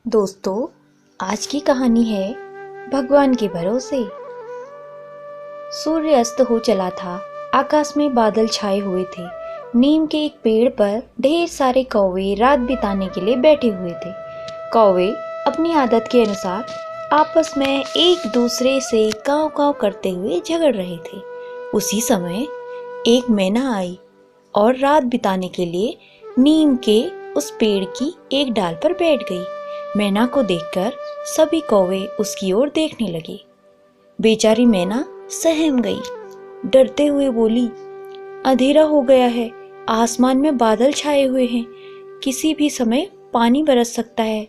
दोस्तों, आज की कहानी है भगवान के भरोसे। सूर्य अस्त हो चला था। आकाश में बादल छाए हुए थे। नीम के एक पेड़ पर ढेर सारे कौवे रात बिताने के लिए बैठे हुए थे। कौवे अपनी आदत के अनुसार आपस में एक दूसरे से काव काव करते हुए झगड़ रहे थे। उसी समय एक मैना आई और रात बिताने के लिए नीम के उस पेड़ की एक डाल पर बैठ गई। मैना को देखकर सभी कौवे उसकी ओर देखने लगे। बेचारी मैना सहम गई। डरते हुए बोली, अंधेरा हो गया है, आसमान में बादल छाए हुए हैं, किसी भी समय पानी बरस सकता है।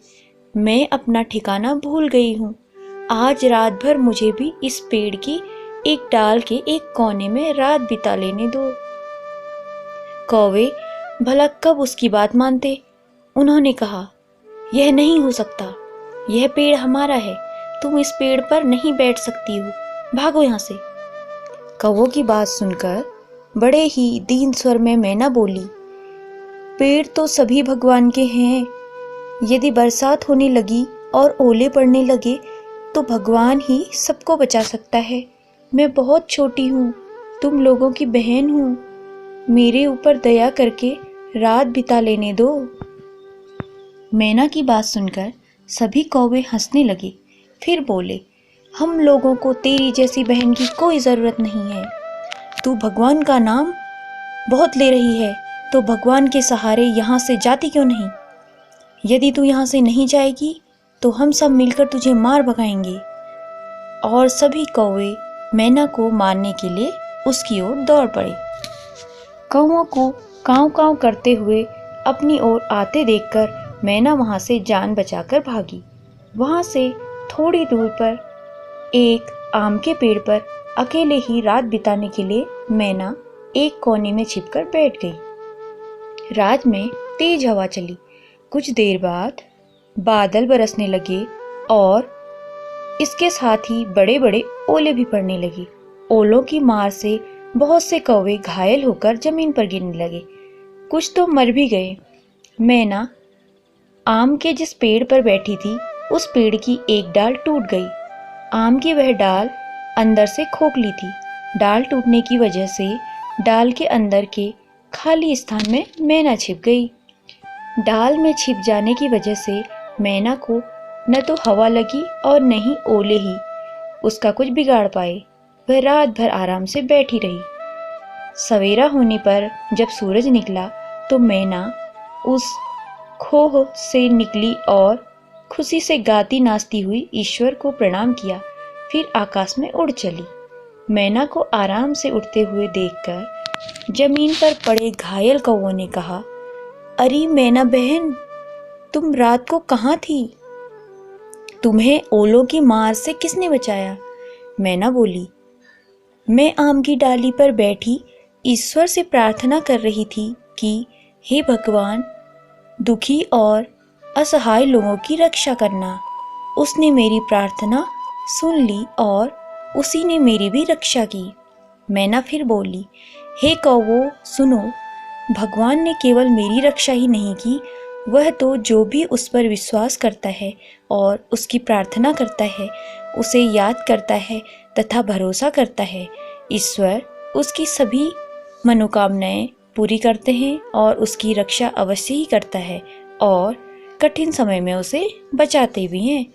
मैं अपना ठिकाना भूल गई हूँ। आज रात भर मुझे भी इस पेड़ की एक डाल के एक कोने में रात बिता लेने दो। कौवे भला कब उसकी बात मानते। उन्होंने कहा, यह नहीं हो सकता, यह पेड़ हमारा है, तुम इस पेड़ पर नहीं बैठ सकती हो, भागो यहाँ से। कौवों की बात सुनकर बड़े ही दीन स्वर में मैना बोली, पेड़ तो सभी भगवान के हैं। यदि बरसात होने लगी और ओले पड़ने लगे तो भगवान ही सबको बचा सकता है। मैं बहुत छोटी हूँ, तुम लोगों की बहन हूँ, मेरे ऊपर दया करके रात बिता लेने दो। मैना की बात सुनकर सभी कौवे हंसने लगे। फिर बोले, हम लोगों को तेरी जैसी बहन की कोई ज़रूरत नहीं है। तू भगवान का नाम बहुत ले रही है, तो भगवान के सहारे यहाँ से जाती क्यों नहीं? यदि तू यहाँ से नहीं जाएगी तो हम सब मिलकर तुझे मार भगाएंगे। और सभी कौवे मैना को मारने के लिए उसकी ओर दौड़ पड़े। कौवों को काँव काँव करते हुए अपनी ओर आते देखकर मैना वहाँ से जान बचाकर भागी। वहाँ से थोड़ी दूर पर एक आम के पेड़ पर अकेले ही रात बिताने के लिए मैना एक कोने में छिपकर बैठ गई। रात में तेज हवा चली। कुछ देर बाद बादल बरसने लगे और इसके साथ ही बड़े बड़े ओले भी पड़ने लगे। ओलों की मार से बहुत से कौवे घायल होकर जमीन पर गिरने लगे, कुछ तो मर भी गए। मैना आम के जिस पेड़ पर बैठी थी उस पेड़ की एक डाल टूट गई। आम की वह डाल अंदर से खोखली थी। डाल टूटने की वजह से डाल के अंदर के खाली स्थान में मैना छिप गई। डाल में छिप जाने की वजह से मैना को न तो हवा लगी और न ही ओले ही उसका कुछ बिगाड़ पाए। वह रात भर आराम से बैठी रही। सवेरा होने पर जब सूरज निकला तो मैना उस खोह से निकली और खुशी से गाती नाचती हुई ईश्वर को प्रणाम किया। फिर आकाश में उड़ चली। मैना को आराम से उड़ते हुए देखकर जमीन पर पड़े घायल कौवों ने कहा, अरे मैना बहन, तुम रात को कहाँ थी? तुम्हें ओलों की मार से किसने बचाया? मैना बोली, मैं आम की डाली पर बैठी ईश्वर से प्रार्थना कर रही थी कि हे भगवान, दुखी और असहाय लोगों की रक्षा करना। उसने मेरी प्रार्थना सुन ली और उसी ने मेरी भी रक्षा की। मैना फिर बोली, हे कौवों सुनो, भगवान ने केवल मेरी रक्षा ही नहीं की, वह तो जो भी उस पर विश्वास करता है और उसकी प्रार्थना करता है, उसे याद करता है तथा भरोसा करता है, ईश्वर उसकी सभी मनोकामनाएं पूरी करते हैं और उसकी रक्षा अवश्य ही करता है और कठिन समय में उसे बचाते भी हैं।